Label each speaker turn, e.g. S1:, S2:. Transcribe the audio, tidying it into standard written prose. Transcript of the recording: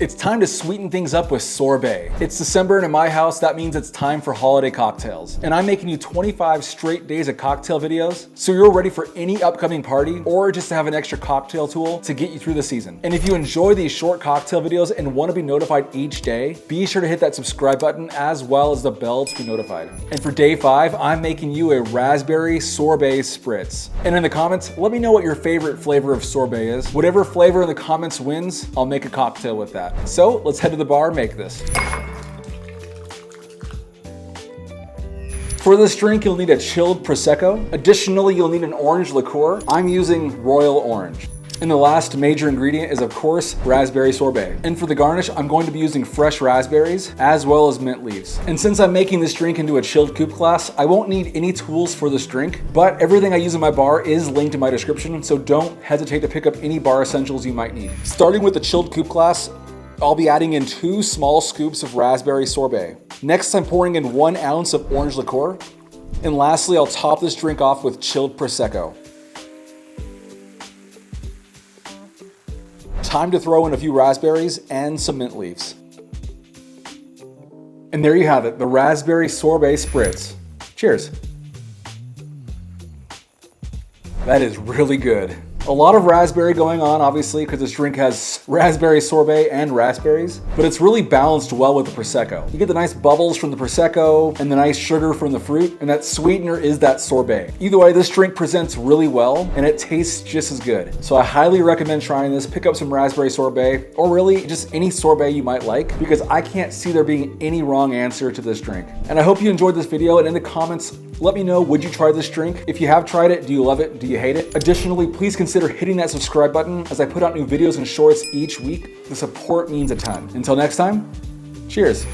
S1: It's time to sweeten things up with sorbet. It's December and in my house, that means it's time for holiday cocktails. And I'm making you 25 straight days of cocktail videos, so you're ready for any upcoming party or just to have an extra cocktail tool to get you through the season. And if you enjoy these short cocktail videos and want to be notified each day, be sure to hit that subscribe button as well as the bell to be notified. And for day 5, I'm making you a Raspberry Sorbet Spritz. And in the comments, let me know what your favorite flavor of sorbet is. Whatever flavor in the comments wins, I'll make a cocktail with that. So let's head to the bar and make this. For this drink, you'll need a chilled Prosecco. Additionally, you'll need an orange liqueur. I'm using Royal Orange. And the last major ingredient is, of course, raspberry sorbet. And for the garnish, I'm going to be using fresh raspberries as well as mint leaves. And since I'm making this drink into a chilled coupe glass, I won't need any tools for this drink, but everything I use in my bar is linked in my description, so don't hesitate to pick up any bar essentials you might need. Starting with the chilled coupe glass, I'll be adding in 2 small scoops of raspberry sorbet. Next, I'm pouring in 1 ounce of orange liqueur. And lastly, I'll top this drink off with chilled Prosecco. Time to throw in a few raspberries and some mint leaves. And there you have it, the Raspberry Sorbet Spritz. Cheers. That is really good. A lot of raspberry going on, obviously, because this drink has raspberry sorbet and raspberries, but it's really balanced well with the Prosecco. You get the nice bubbles from the Prosecco and the nice sugar from the fruit, and that sweetener is that sorbet. Either way, this drink presents really well, and it tastes just as good. So I highly recommend trying this. Pick up some raspberry sorbet, or really just any sorbet you might like, because I can't see there being any wrong answer to this drink. And I hope you enjoyed this video, and in the comments, let me know, would you try this drink? If you have tried it, do you love it? Do you hate it? Additionally, please consider hitting that subscribe button as I put out new videos and shorts each week. The support means a ton. Until next time, cheers.